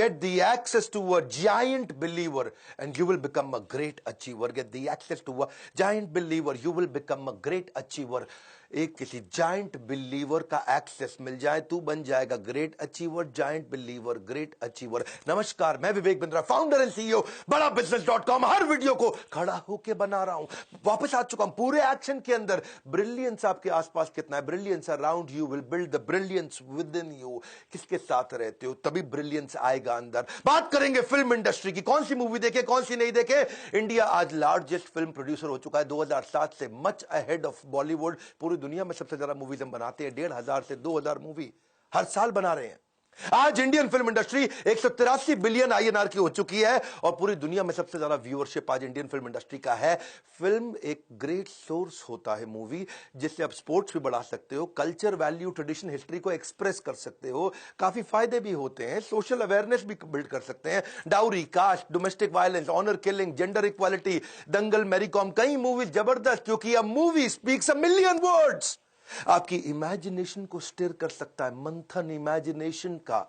Get the access to a giant believer and you will become a great achiever. Get the access to a giant believer, you will become a great achiever. एक किसी giant believer का access मिल जाए, तू बन जाएगा great achiever. Giant believer, great achiever. नमस्कार, मैं Vivek Bindra, founder and CEO बड़ा बिजनेस.com. हर वीडियो को खड़ा होकर बना रहा हूं. वापस आ चुका हूं पूरे एक्शन के अंदर. ब्रिलियंस आपके आसपास कितना है? Brilliance around you will build the brilliance with in you. किसके साथ रहते हो तभी ब्रिलियंस आएगा अंदर. बात करेंगे फिल्म इंडस्ट्री की. कौन सी मूवी देखे, कौन सी नहीं देखे. इंडिया आज लार्जेस्ट फिल्म प्रोड्यूसर हो चुका है 2007 से, मच अहेड ऑफ बॉलीवुड. पूरी दुनिया में सबसे ज्यादा मूवीज हम बनाते हैं. 1,500 से 2,000 मूवी हर साल बना रहे हैं. आज Indian film industry 183 billion INR की हो चुकी है और पूरी दुनिया में सबसे ज्यादा व्यूअरशिप आज इंडियन फिल्म इंडस्ट्री का है. फिल्म एक ग्रेट सोर्स होता है मूवी, जिससे आप स्पोर्ट्स भी बढ़ा सकते हो, कल्चर, वैल्यू, ट्रेडिशन, हिस्ट्री को एक्सप्रेस कर सकते हो. काफी फायदे भी होते हैं, सोशल अवेयरनेस भी बिल्ड कर सकते हैं. Dowry, caste, domestic violence, honour killing, gender equality, Dangal, Mary Kom, कई मूवीज जबरदस्त, क्योंकि a movie speaks a million words. आपकी इमेजिनेशन को स्टिर कर सकता है. मंथन इमेजिनेशन का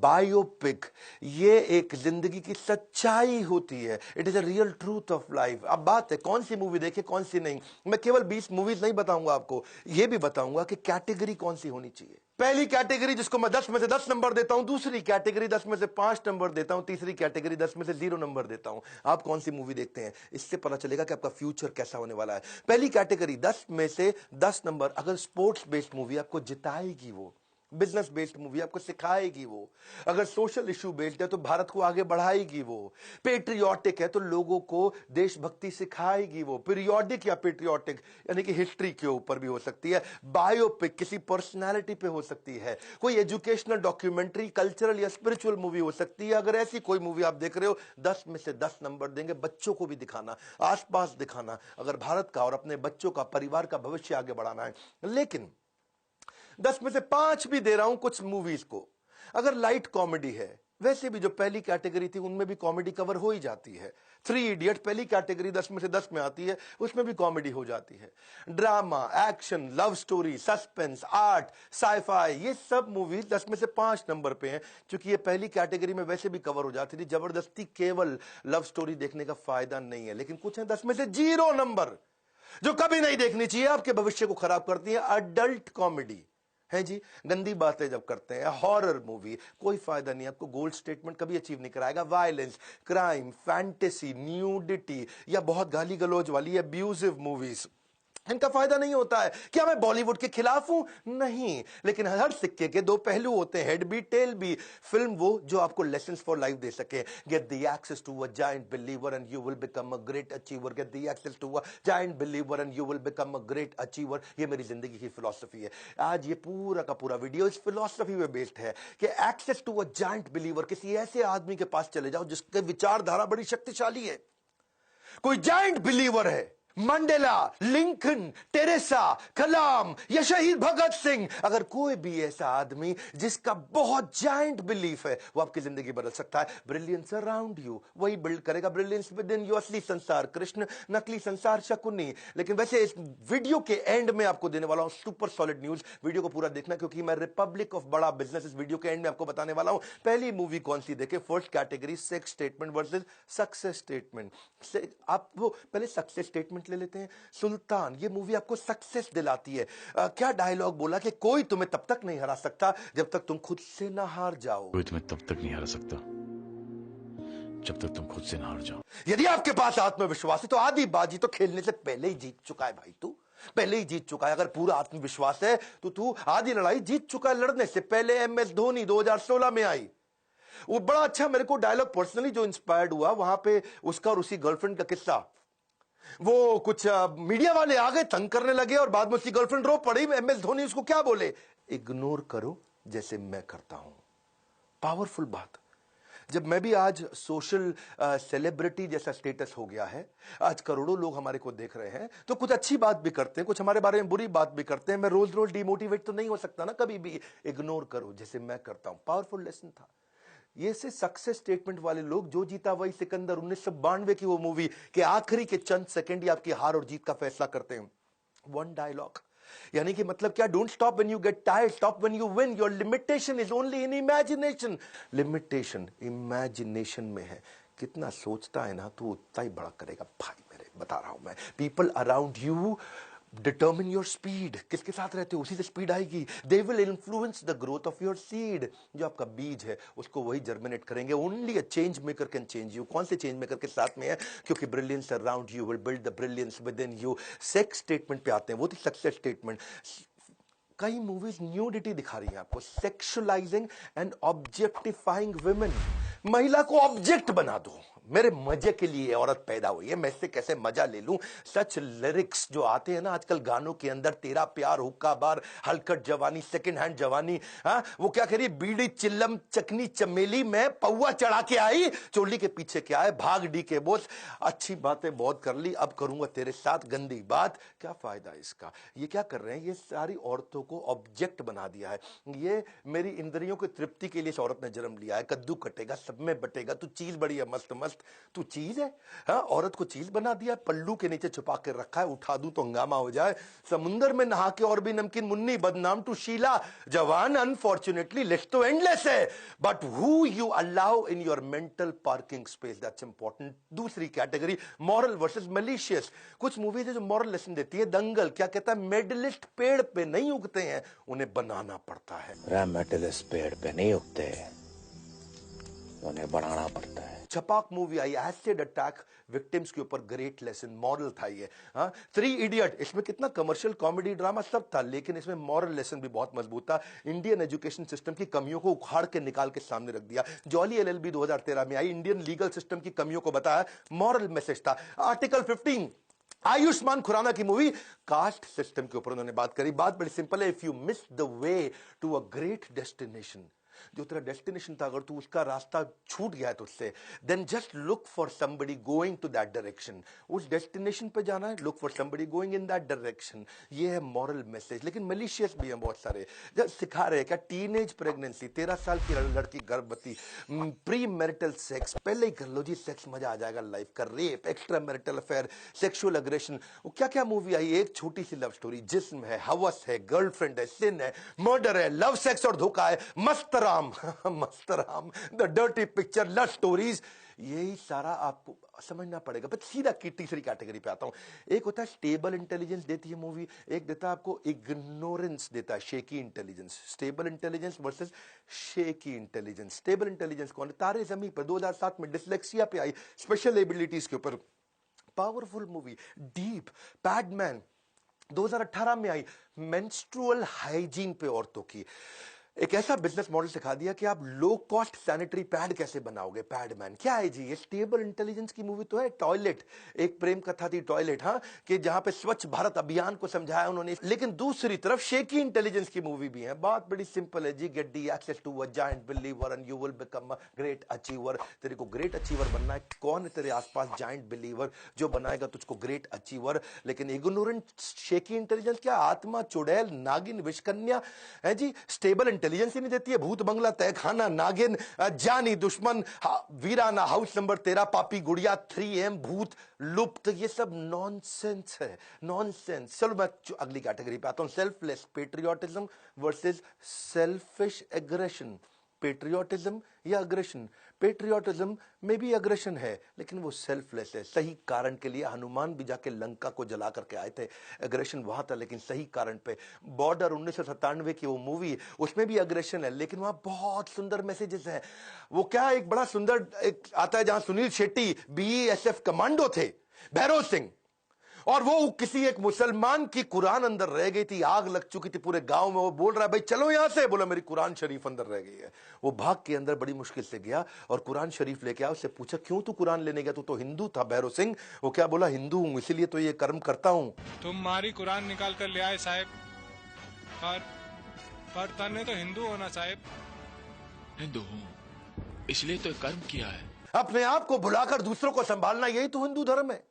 बायोपिक, ये एक जिंदगी की सच्चाई होती है. It is a real truth of life. अब बात है कौन सी मूवी देखे, कौन सी नहीं. मैं केवल 20 मूवीज नहीं बताऊंगा आपको, यह भी बताऊंगा कि कैटेगरी कौन सी होनी चाहिए. पहली कैटेगरी जिसको मैं 10 में से 10 नंबर देता हूं, दूसरी कैटेगरी 10 में से 5 नंबर देता हूं, तीसरी कैटेगरी 10 में से 0 नंबर देता हूं. आप कौन सी मूवी देखते हैं, इससे पता चलेगा कि आपका फ्यूचर कैसा होने वाला है. पहली कैटेगरी 10 में से 10 नंबर. अगर स्पोर्ट्स बेस्ड मूवी आपको जिताएगी, वो बिजनेस बेस्ड मूवी आपको सिखाएगी, वो अगर सोशल इशू बेस्ड है तो भारत को आगे बढ़ाएगी, वो पेट्रियोटिक है तो लोगों को देशभक्ति सिखाएगी, वो पीरियोडिक या पेट्रियोटिक यानी कि हिस्ट्री के ऊपर भी हो सकती है. बायोपिक किसी पर्सनालिटी पे हो सकती है, कोई एजुकेशनल डॉक्यूमेंट्री, कल्चरल या स्पिरिचुअल मूवी हो सकती है. अगर ऐसी कोई मूवी आप देख रहे हो, 10 में से 10 नंबर देंगे. बच्चों को भी दिखाना, आसपास दिखाना, अगर भारत का और अपने बच्चों का, परिवार का भविष्य आगे बढ़ाना है. लेकिन 10 में से 5 भी दे रहा हूं कुछ मूवीज को. अगर लाइट कॉमेडी है, वैसे भी जो पहली कैटेगरी थी उनमें भी कॉमेडी कवर हो ही जाती है. 3 इडियट पहली कैटेगरी 10 में से 10 में आती है, उसमें भी कॉमेडी हो जाती है. Drama, action, love story, suspense, art, sci-fi, ये सब मूवीज 10 में से 5 नंबर पे हैं, क्योंकि ये पहली कैटेगरी में वैसे भी कवर हो जाती थी. जबरदस्ती केवल लव स्टोरी देखने का फायदा नहीं है. लेकिन कुछ है 10 में से 0 नंबर, जो कभी नहीं देखनी चाहिए, आपके भविष्य को खराब करती है. अडल्ट कॉमेडी है जी, गंदी बातें जब करते हैं. हॉरर मूवी, कोई फायदा नहीं, आपको गोल्ड स्टेटमेंट कभी अचीव नहीं कराएगा. वायलेंस, क्राइम, फैंटेसी, न्यूडिटी या बहुत गाली गलौज वाली अब्यूजिव मूवीज, इनका फायदा नहीं होता है. क्या मैं बॉलीवुड के खिलाफ हूं? नहीं, लेकिन हर सिक्के के दो पहलू होते हैं, हेड भी टेल भी. फिल्म वो जो आपको लेसन्स फॉर लाइफ दे सके. Get the access to a giant believer and you will become a great achiever. Get the access to a giant believer and you will become a great achiever. ये मेरी जिंदगी की philosophy है. आज ये पूरा का पूरा वीडियो इस फिलॉसफी पे बेस्ड है कि access to a giant believer, किसी ऐसे आदमी के पास चले जाओ जिसके विचारधारा बड़ी शक्तिशाली है. कोई जायंट बिलीवर है, मंडेला, लिंकन, टेरेसा, कलाम या शहीद भगत सिंह. अगर कोई भी ऐसा आदमी जिसका बहुत जायंट बिलीफ है, वो आपकी जिंदगी बदल सकता है. ब्रिलियंस अराउंड यू, वही बिल्ड करेगा ब्रिलियंस विद इन यू. असली संसार कृष्ण, नकली संसार शकुनी. लेकिन वैसे इस वीडियो के एंड में आपको देने वाला हूं सुपर सॉलिड न्यूज. वीडियो को पूरा देखना, क्योंकि मैं रिपब्लिक ऑफ बड़ा बिजनेस इस वीडियो के एंड में आपको बताने वाला हूं. पहली मूवी कौन सी देखे. First category sex statement versus success statement. आप वो पहले सक्सेस स्टेटमेंट ले लेते हैं. सुल्तान, ये मूवी आपको सक्सेस दिलाती है. क्या डायलॉग बोला कि कोई तुम्हें तब तक नहीं हरा सकता जब तक तुम खुद से ना हार जाओ. कोई तुम्हें तब तक नहीं हरा सकता जब तक तुम खुद से ना हार जाओ. यदि आपके पास आत्मविश्वास है तो आधी बाजी तो खेलने से पहले ही जीत चुका है भाई. तू पहले ही जीत चुका है. अगर पूरा आत्मविश्वास है तो तू आधी लड़ाई जीत चुका है लड़ने से पहले. MS धोनी 2016 में आई. वो बड़ा अच्छा मेरे को डायलॉग पर्सनली जो इंस्पायर्ड हुआ, वहां पे उसका और उसी गर्लफ्रेंड का किस्सा. वो कुछ मीडिया वाले आ गए, तंग करने लगे और बाद में उसकी गर्लफ्रेंड रो पड़ी. MS धोनी उसको क्या बोले, इग्नोर करो जैसे मैं करता हूं. पावरफुल बात. जब मैं भी आज सोशल सेलिब्रिटी जैसा स्टेटस हो गया है, आज करोड़ों लोग हमारे को देख रहे हैं, तो कुछ अच्छी बात भी करते हैं, कुछ हमारे बारे में बुरी बात भी करते हैं. मैं रोज रोज डिमोटिवेट तो नहीं हो सकता ना कभी भी. इग्नोर करो जैसे मैं करता हूं. पावरफुल लेसन था ये. से सक्सेस स्टेटमेंट वाले लोग, जो जीता वही सिकंदर, 1992 की वो मूवी के आखिरी के चंद सेकंड ही आपकी हार और जीत का फैसला करते हैं. वन डायलॉग, यानी कि मतलब क्या, don't stop when you get tired, stop when you win. Your limitation is only in imagination. Limitation imagination में है। कितना सोचता है ना तू उतना ही बड़ा करेगा भाई मेरे, बता रहा हूं मैं। People around you determine your speed. किसके साथ रहते हो उसी से स्पीड आएगी। They will influence the growth of your seed. जो आपका बीज है उसको वही जर्मिनेट करेंगे। Only a change maker can change you. कौन से चेंज मेकर के साथ में है? क्योंकि brilliance around you will build the brilliance with in you. Sex statement पे आते हैं, वो थी सक्सेस स्टेटमेंट। कई मूवीज न्यूडिटी दिखा रही हैं आपको, सेक्सुअलाइजिंग एंड ऑब्जेक्टिफाइंग वुमेन। महिला को ऑब्जेक्ट बना दो। मेरे मजे के लिए औरत पैदा हुई है, मैं इससे कैसे मजा ले लूं। सच लिरिक्स जो आते हैं ना आजकल गानों के अंदर, तेरा प्यार, हुक्का बार, हलकट जवानी, सेकंड हैंड जवानी। हाँ, वो क्या कह रही, बीड़ी चिल्लम चकनी चमेली में पौवा चढ़ा के आई, चोली के पीछे क्या है, भाग डी के बोस। अच्छी बातें बहुत कर ली, अब करूंगा तेरे साथ गंदी बात। क्या फायदा इसका? ये क्या कर रहे हैं, ये सारी औरतों को ऑब्जेक्ट बना दिया है। ये मेरी इंद्रियों की तृप्ति के लिए इस औरत ने जन्म लिया है। कद्दू कटेगा, सब में बटेगा, तू चीज बड़ी है मस्त मस्त, तू चीज है। हाँ, औरत को चीज बना दिया, पल्लू के नीचे छुपा के रखा है, उठा दूं तो हंगामा हो जाए। समुंदर में नहा के और भी नमकीन मुन्नी बदनाम, टू शीला जवान। अनफॉर्चुनेटली लिस्ट तो एंडलेस है, but who you allow in your mental parking space, that's important. दूसरी कैटेगरी, मॉरल वर्सेस मलिशियस। कुछ मूवीज है जो मॉरल लेसन देती है। दंगल क्या कहता है, मेडलिस्ट पेड़ पे नहीं उगते हैं, उन्हें बनाना पड़ता है। मेटलिस्ट पेड़ पे नहीं उगते, उन्हें बनाना पड़ता है। छपाक मूवी आई, एसिड अटैक विक्टिम्स के ऊपर, ग्रेट लेसन, मॉरल था ये। हाँ, 3 इडियट, इसमें कितना कमर्शियल कॉमेडी ड्रामा सब था, लेकिन इसमें मॉरल लेसन भी बहुत मजबूत था। इंडियन एजुकेशन सिस्टम की कमियों को उखाड़ के निकाल के सामने रख दिया। जॉली एलएलबी 2013 में आई, इंडियन लीगल सिस्टम की कमियों को बताया, मॉरल मैसेज था। आर्टिकल 15, आयुष्मान खुराना की मूवी, कास्ट सिस्टम के ऊपर उन्होंने बात करी। बात बड़ी सिंपल है, if you miss the way to a great destination, जो तेरा डेस्टिनेशन था, अगर तू उसका रास्ता छूट गया है तुझसे, then just look for somebody going to that direction. उस डेस्टिनेशन पे जाना है, look for somebody going in that direction. ये है मॉरल मैसेज। लेकिन मलिशियस भी हैं बहुत सारे, जब सिखा रहे हैं क्या, टीनेज प्रेगनेंसी, 13 साल की लड़की गर्भवती, प्री मैरिटल सेक्स, पहले ही कर लो जी सेक्स, मजा आ जाएगा लाइफ का, rape, extra marital affair, sexual aggression. वो क्या क्या मूवी आई, एक छोटी सी लव स्टोरी, जिस्म है, हवस है, गर्लफ्रेंड है, सिन है, मर्डर है, लव सेक्स और धोखा है, Mastram Mastram, the dirty picture, love stories. यही सारा आपको समझना पड़ेगा। पर सीधा की तीसरी कैटेगरी पे आता हूं। एक होता है स्टेबल इंटेलिजेंस देती है मूवी, एक देता है आपको इग्नोरेंस देता है, shaky intelligence. Stable intelligence versus shaky intelligence. Stable intelligence कौन है? तारे जमीन पर 2007 में डिसलेक्सिया पे आई, स्पेशल एबिलिटीज के ऊपर, पावरफुल मूवी। डीप, पैडमैन 2018 में आई, मेंस्ट्रुअल हाइजीन पे औरतों की। एक ऐसा बिजनेस मॉडल सिखा दिया कि आप लो कॉस्ट सैनिटरी पैड कैसे बनाओगे। पैडमैन क्या है जी, ये स्टेबल इंटेलिजेंस की मूवी तो है। टॉयलेट, एक प्रेम कथा थी टॉयलेट, हाँ, कि जहां पे स्वच्छ भारत अभियान को समझाया उन्होंने। लेकिन दूसरी तरफ शेकी इंटेलिजेंस की मूवी भी है। बात बड़ी सिंपल है जी, get the access to a giant believer and you will become a great achiever. तेरे को ग्रेट अचीवर बनना है। कौन है तेरे आसपास जायंट बिलीवर जो बनाएगा तुझको ग्रेट अचीवर? लेकिन इग्नोरेंट शेकी इंटेलिजेंस क्या, आत्मा चुड़ैल, नागिन, विषकन्या है जी। स्टेबल इंटेलिजेंस ही नहीं देती है, भूत बंगला, तहखाना, नागिन, जानी दुश्मन, वीराना, हाउस नंबर 13, पापी गुड़िया, 3M, भूत, लुप्त, ये सब नॉनसेंस है, नॉनसेंस। चलो मैं अगली कैटेगरी पे आता हूं, selfless patriotism versus selfish aggression. Patriotism या अग्रेशन? पेट्रियोटिज्म में भी अग्रेशन है, लेकिन वो सेल्फलेस है। सही कारण के लिए हनुमान भी जाके लंका को जला करके आए थे, अग्रेशन वहां था, लेकिन सही कारण पे। बॉर्डर 1997 की वो मूवी, उसमें भी अग्रेशन है, लेकिन वहां बहुत सुंदर मैसेजेस हैं। वो क्या, एक बड़ा सुंदर एक आता है जहां सुनील शेट्टी BESF कमांडो थे, भैरव सिंह, और वो किसी एक मुसलमान की कुरान अंदर रह गई थी, आग लग चुकी थी पूरे गांव में। वो बोल रहा है भाई चलो यहां से, बोला मेरी कुरान शरीफ अंदर रह गई है। वो भाग के अंदर बड़ी मुश्किल से गया और कुरान शरीफ लेके आया। उससे पूछा क्यों तू कुरान लेने गया, तू तो हिंदू था भैरव सिंह। वो क्या बोला, हिंदू हूं इसीलिए तो ये कर्म करता हूं। तुम्हारी कुरान निकाल कर ले आए साहब, पर तने तो हिंदू होना साहब। हिंदू हूँ इसलिए तो कर्म किया है। अपने आप को भुलाकर दूसरों को संभालना, यही तो हिंदू धर्म है।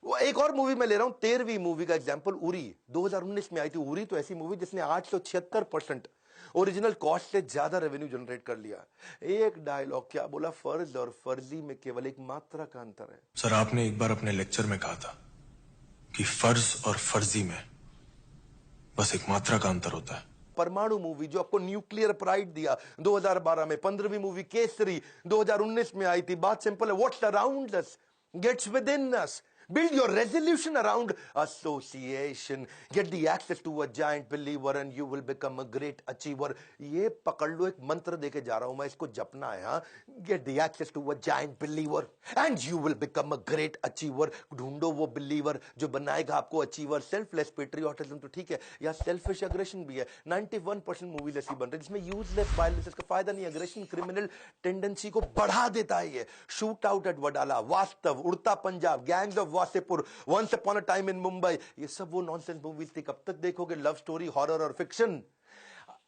वो एक और मूवी में ले रहा हूं, 13वीं मूवी का एग्जांपल, उरी 2019 में आई थी। उरी तो ऐसी मूवी जिसने 876% ओरिजिनल कॉस्ट से ज्यादा रेवेन्यू जनरेट कर लिया। एक डायलॉग क्या बोला, फर्ज और फर्जी में केवल एक मात्रा का अंतर है। सर आपने एक बार अपने लेक्चर में कहा था कि फर्ज और फर्जी में बस एक मात्रा का अंतर होता है। परमाणु मूवी जो आपको न्यूक्लियर प्राइड दिया 2012 में, 15वीं मूवी केसरी 2019 में आई थी। बात सिंपल है, what's around us gets within us. Build your resolution around association. Get the access to a giant believer and you will become a great achiever. ये पकड़ लो, एक मंत्र देके जा रहा हूं मैं, इसको जपना है। हाँ, Get the access to a giant believer and you will become a great achiever. ढूंढो वो believer जो बनाएगा आपको achiever. Selfless patriotism तो ठीक है, या selfish aggression भी है। 91% मूवीज ऐसी बन रही जिसमें यूजलेस वायलेंस, इसका फायदा नहीं। अग्रेशन क्रिमिनल टेंडेंसी को बढ़ा देता है। ये shoot out at Wadala, Vaastav, Udta Punjab, gangs of Wasseypur, once upon a time in Mumbai, ये सब वो नॉनसेंस मूवीज थी। कब तक देखोगे लव स्टोरी, हॉरर और फिक्शन?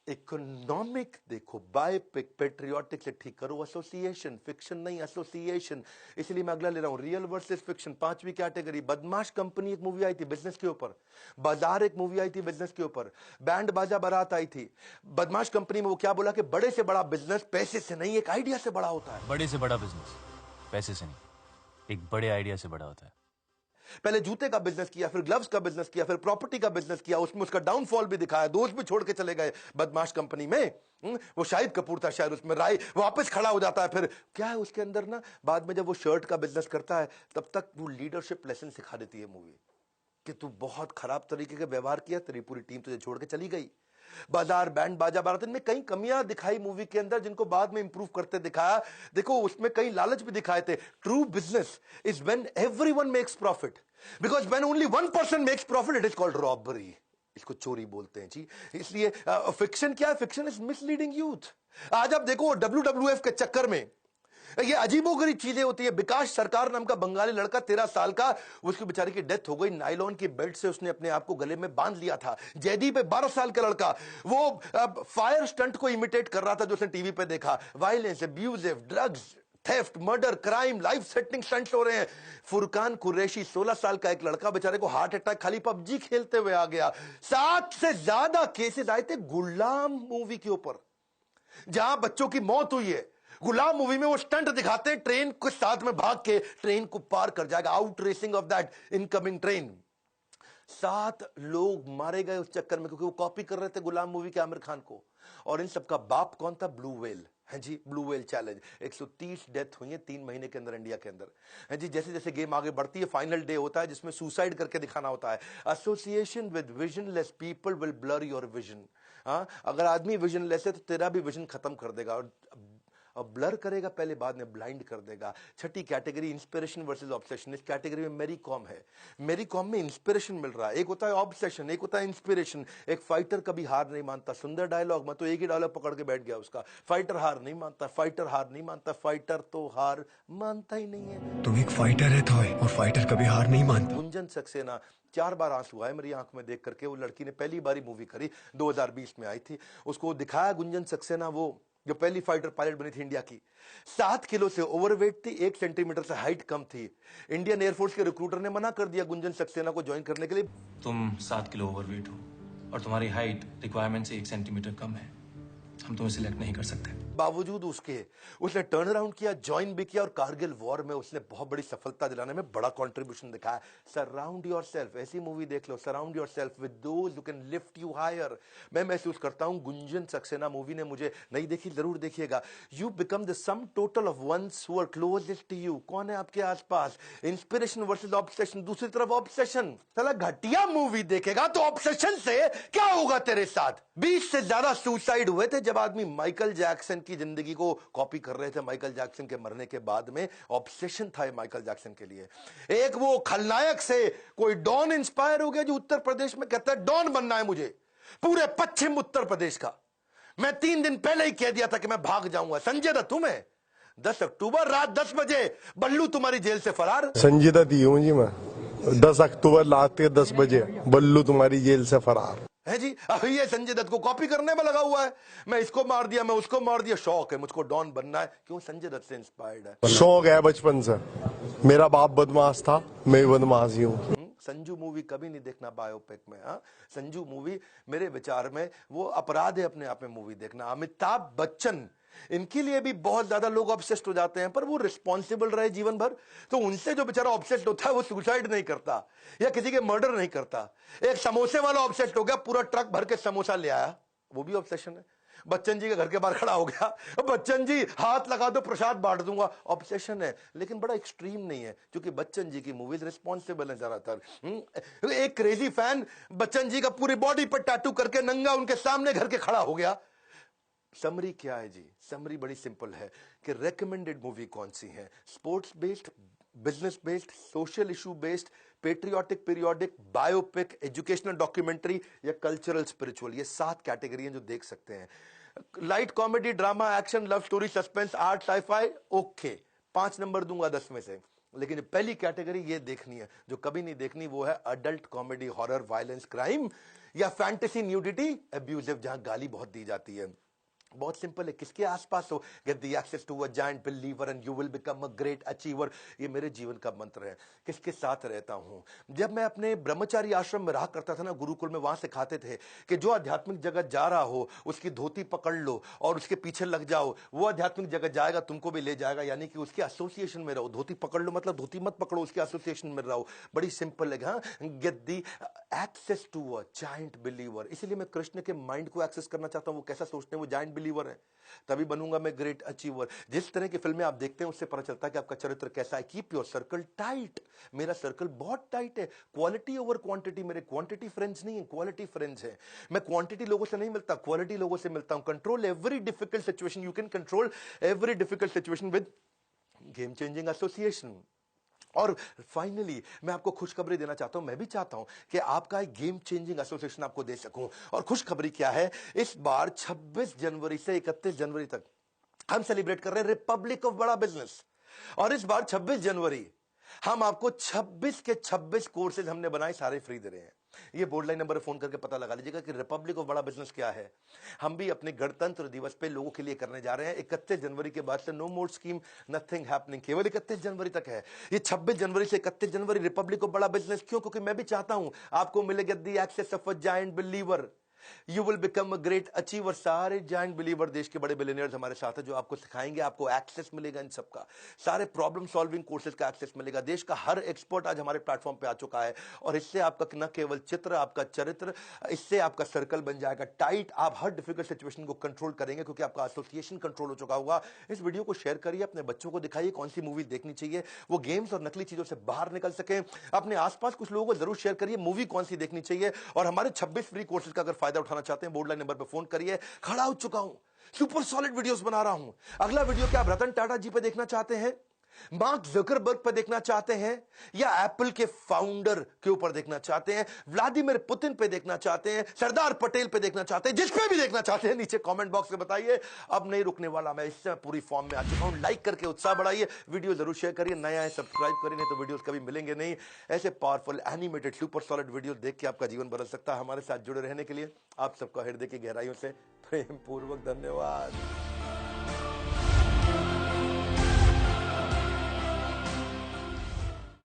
इकोनॉमिक देखो, बायोपिक, पेट्रियोटिक से ठीक करो एसोसिएशन, फिक्शन नहीं एसोसिएशन। इसलिए मैं अगला ले रहा हूं, रियल वर्सेस फिक्शन, 5वीं कैटेगरी। बदमाश कंपनी एक मूवी आई थी बिजनेस के ऊपर, बाजार एक मूवी आई थी बिजनेस के ऊपर, बैंड बाजा बारात आई थी। बदमाश कंपनी में वो क्या बोला कि बड़े से बड़ा बिजनेस पैसे से नहीं, एक आइडिया से बड़ा होता है। बड़े से बड़ा बिजनेस पैसे से नहीं, एक बड़े आइडिया से बड़ा होता है। पहले जूते का बिजनेस किया, फिर ग्लव्स का बिजनेस किया, फिर प्रॉपर्टी का बिजनेस किया, उसमें उसका डाउनफॉल भी दिखाया, दोस्त भी छोड़ के चले गए बदमाश कंपनी में। वो शाहिद कपूर था शायद उसमें, राय वापस खड़ा हो जाता है। फिर क्या है उसके अंदर ना, बाद में जब वो शर्ट का बिजनेस करता है तब तक वो लीडरशिप लेसन सिखा देती है मूवी कि तू बहुत खराब तरीके का व्यवहार किया, तेरी पूरी टीम तुझे छोड़ के चली गई। बाजार, बैंड बाजा बारात में कई कमियां दिखाई मूवी के अंदर जिनको बाद में इंप्रूव करते दिखाया। देखो उसमें कई लालच भी दिखाए थे। True business is when everyone makes profit, because when only one person makes profit it is called robbery. इसको चोरी बोलते हैं जी। इसलिए फिक्शन क्या है? Fiction is misleading youth. आज आप देखो WWF के चक्कर में ये अजीबोगरीब चीजें होती है। विकास सरकार नाम का बंगाली लड़का 13 साल का, उसकी बेचारे की डेथ हो गई। नायलॉन की बेल्ट से उसने अपने आप को गले में बांध लिया था। जयदीप 12 साल का लड़का, वो फायर स्टंट को इमिटेट कर रहा था जो उसने टीवी पे देखा। Violence, abusive, drugs, theft, murder, crime, life setting stunts हो रहे हैं। फुरकान कुरैशी 16 साल का एक लड़का, बेचारे को हार्ट अटैक खाली पबजी खेलते हुए आ गया। 7 से ज्यादा केसेस आए थे गुलाम मूवी के ऊपर जहां बच्चों की मौत हुई है। गुलाम मूवी में वो स्टंट दिखाते हैं, ट्रेन के साथ में भाग के ट्रेन को पार कर जाएगा, out racing of that incoming train. 7 लोग मारे गए उस चक्कर में क्योंकि वो कॉपी कर रहे थे गुलाम मूवी के आमिर खान को। और इन सबका बाप कौन था? ब्लू व्हेल है जी, ब्लू व्हेल चैलेंज। 130 डेथ हुई है 3 महीने के अंदर इंडिया के अंदर है जी। जैसे जैसे गेम आगे बढ़ती है, फाइनल डे होता है जिसमें सुसाइड करके दिखाना होता है। Association with visionless people will blur your vision. हाँ, अगर आदमी विजनलेस है तो तेरा भी विजन खत्म कर देगा और ब्लर करेगा पहले, बाद में ब्लाइंड कर देगा। 6ठी कैटेगरी इंस्पिरेशन वर्सेस ऑब्सेशन। इस कैटेगरी में मेरी कॉम है। मेरी कॉम में इंस्पिरेशन मिल रहा है। एक होता है ऑब्सेशन, एक होता है इंस्पिरेशन। एक फाइटर कभी हार नहीं मानता, सुंदर डायलॉग। मैं तो एक ही डायलॉग पकड़ के बैठ गया उसका। फाइटर हार नहीं मानता, फाइटर हार नहीं मानता, फाइटर तो हार मानता ही नहीं है। तुम एक फाइटर है थॉय, और फाइटर कभी हार नहीं मानता। गुंजन सक्सेना, 4 बार आंसू आए मेरी आंख में देख करके। वो लड़की ने पहली बारी मूवी करी, 2020 में आई थी। उसको दिखाया गुंजन सक्सेना, वो जो पहली फाइटर पायलट बनी थी इंडिया की। 7 किलो से ओवरवेट थी, 1 सेंटीमीटर से हाइट कम थी। इंडियन एयरफोर्स के रिक्रूटर ने मना कर दिया गुंजन सक्सेना को ज्वाइन करने के लिए। तुम 7 किलो ओवरवेट हो और तुम्हारी हाइट रिक्वायरमेंट से 1 सेंटीमीटर कम है, हम तुम्हें सिलेक्ट नहीं कर सकते। बावजूद उसके उसने टर्न अराउंड किया, ज्वाइन भी किया और कारगिल वॉर में उसने बहुत बड़ी सफलता दिलाने में बड़ा कंट्रीब्यूशन दिखाया। सराउंड योरसेल्फ, ऐसी मूवी देख लो, surround yourself with those who can lift you higher. मैं महसूस करता हूं गुंजन सक्सेना मूवी ने मुझे, नहीं देखी जरूर देखिएगा। You become the sum total of ones who are closest to you. कौन है आपके आसपास? Inspiration versus obsession. दूसरी तरफ ऑब्सेशन, साला घटिया मूवी देखेगा तो ऑब्सेशन से क्या होगा तेरे साथ? 20 से ज्यादा सुसाइड हुए थे जब आदमी माइकल जैक्सन की जिंदगी को कॉपी कर रहे थे। माइकल जैक्सन के मरने के बाद में ऑब्सेशन था माइकल जैक्सन के लिए। एक वो खलनायक से कोई डॉन इंस्पायर हो गया जो उत्तर प्रदेश में कहता है डॉन बनना है मुझे, पूरे पश्चिम उत्तर प्रदेश का। मैं 3 दिन पहले ही कह दिया था कि मैं भाग जाऊंगा। संजय दत्त हूं मैं। 10 अक्टूबर रात 10 बजे बल्लू तुम्हारी जेल से फरार। संजय दत्त हूं जी मैं। 10 अक्टूबर रात के 10 बजे बल्लू तुम्हारी जेल से फरार है जी। अभी ये संजय दत्त को कॉपी करने में लगा हुआ है। मैं इसको मार दिया, मैं उसको मार दिया। शौक है मुझको डॉन बनना है। क्यों? संजय दत्त से इंस्पायर्ड है। शौक है बचपन से। मेरा बाप बदमाश था, मैं बदमाश ही हूँ। संजू मूवी कभी नहीं देखना बायोपिक में। हाँ, संजू मूवी मेरे विचार में वो अपराध है अपने आप में मूवी देखना। अमिताभ बच्चन, इनके लिए भी बहुत ज्यादा लोग ऑब्सेस्ड हो जाते हैं, पर वो रिस्पॉन्सिबल रहे जीवन भर, तो उनसे जो बेचारा ऑब्सेस्ड होता है वो सुसाइड नहीं करता या किसी के मर्डर नहीं करता। एक समोसे वाला ऑब्सेस्ड हो गया, पूरा ट्रक भर के समोसा ले आया, वो भी ऑब्सेशन है। बच्चन जी के घर के बाहर खड़ा हो गया, बच्चन जी हाथ लगा दो प्रसाद बांट दूंगा, ऑब्सेशन है, लेकिन बड़ा एक्सट्रीम नहीं है, क्योंकि बच्चन जी की मूवीज रिस्पॉन्सिबल है ज्यादातर। एक क्रेजी फैन बच्चन जी का पूरी बॉडी पर टैटू करके नंगा उनके सामने घर के खड़ा हो गया। समरी क्या है जी? समरी बड़ी सिंपल है कि रेकमेंडेड मूवी कौन सी है, sports based, business based, social issue based, patriotic, periodic, biopic, educational documentary या कल्चरल स्पिरिचुअल, ये 7 कैटेगरी हैं जो देख सकते हैं। Light comedy, drama, action, love story, suspense, art, sci-fi, okay, 5 number दूंगा 10 में से। लेकिन पहली कैटेगरी ये देखनी है, जो कभी नहीं देखनी, वो है adult comedy, horror, violence, crime या फैंटेसी, न्यूडिटी, अब्यूजिव, जहां गाली बहुत दी जाती है। बहुत सिंपल है, किसके आसपास हो, get the access to a giant believer and you will become a great achiever, ये मेरे जीवन का मंत्र है। किसके साथ रहता हूं? जब मैं अपने ब्रह्मचारी आश्रम में रहा करता था ना, गुरुकुल में, वहां सिखाते थे कि जो आध्यात्मिक जगत जा रहा हो उसकी धोती पकड़ लो और उसके पीछे लग जाओ, वो आध्यात्मिक जगत जाएगा, तुमको भी ले जाएगा, यानी कि उसके एसोसिएशन में रहो। धोती पकड़ लो मतलब धोती मत पकड़ो, उसके एसोसिएशन में रहो। बड़ी सिंपल है। हाँ, get the access to a giant believer. इसलिए मैं कृष्ण के माइंड को एक्सेस करना चाहता हूं, वो कैसा सोचते हैं, वो जायंट बिलीवर है, तभी बनूंगा मैं ग्रेट अचीवर। जिस तरह की फिल्में आप देखते हैं उससे पता चलता है कि आपका चरित्र कैसा है। Keep your circle tight. मेरा सर्कल बहुत टाइट है। Quality over quantity. मेरे क्वांटिटी फ्रेंड्स नहीं है, क्वालिटी फ्रेंड्स है। मैं क्वांटिटी लोगों से नहीं मिलता, क्वालिटी लोगों से मिलता हूं। Control every difficult situation. You can control every difficult situation with game changing association. और फाइनली मैं आपको खुशखबरी देना चाहता हूं, मैं भी चाहता हूं कि आपका एक गेम चेंजिंग एसोसिएशन आपको दे सकूं। और खुशखबरी क्या है, इस बार 26 जनवरी से 31 जनवरी तक हम सेलिब्रेट कर रहे हैं रिपब्लिक ऑफ बड़ा बिजनेस। और इस बार 26 जनवरी हम आपको 26 के 26 कोर्सेज हमने बनाए, सारे फ्री दे रहे हैं। ये बोर्ड लाइन नंबर पर फोन करके पता लगा लीजिएगा कि रिपब्लिक ऑफ बड़ा बिजनेस क्या है। हम भी अपने गणतंत्र दिवस पे लोगों के लिए करने जा रहे हैं। 31 जनवरी के बाद से नो मोर स्कीम, नथिंग हैपनिंग, केवल 31 जनवरी तक है। ये 26 जनवरी से 31 जनवरी रिपब्लिक ऑफ बड़ा बिजनेस। क्यों? क्योंकि मैं भी चाहता हूं आपको मिलेगा the access of a giant believer, you will become a great achiever. सारे जायंट बिलीवर, देश के बड़े बिलियनियर्स हमारे साथ हैं, जो आपको सिखाएंगे, आपको एक्सेस मिलेगा इन सबका। सारे प्रॉब्लम सॉल्विंग कोर्सेज का एक्सेस मिलेगा। देश का हर एक्सपर्ट आज हमारे प्लेटफॉर्म पे आ चुका है, और इससे आपका न केवल चित्र, आपका चरित्र, इससे आपका सर्कल बन जाएगा टाइट। आप हर डिफिकल्ट सिचुएशन को कंट्रोल करेंगे, क्योंकि आपका एसोसिएशन कंट्रोल हो चुका होगा। इस वीडियो को शेयर करिए, अपने बच्चों को दिखाइए कौन सी मूवी देखनी चाहिए, वो गेम्स और नकली चीजों से बाहर निकल सके। अपने आसपास कुछ लोगों को जरूर शेयर करिए मूवी कौन सी देखनी चाहिए। और हमारे 26 फ्री कोर्सेज का अगर फायदा उठाना चाहते हैं, बोर्ड लाइन नंबर पे फोन करिए। खड़ा हो चुका हूं, सुपर सॉलिड वीडियोस बना रहा हूं। अगला वीडियो क्या आप रतन टाटा जी पे देखना चाहते हैं, मार्क जकरबर्ग पे देखना चाहते हैं, या एप्पल के फाउंडर के ऊपर देखना चाहते हैं, व्लादिमीर पुतिन पे देखना चाहते हैं, सरदार पटेल पे देखना चाहते हैं, जिस पे भी देखना चाहते हैं नीचे कमेंट बॉक्स में बताइए। अब नहीं रुकने वाला मैं, इससे पूरी फॉर्म में आ चुका हूं। लाइक करके उत्साह बढ़ाइए, वीडियो जरूर शेयर करिए, नया है सब्सक्राइब करिए, नहीं तो वीडियोस कभी मिलेंगे नहीं। ऐसे powerful animated super solid video देख के आपका जीवन बदल सकता है। हमारे साथ जुड़े रहने के लिए आप सबका हृदय की गहराइयों से प्रेम पूर्वक धन्यवाद।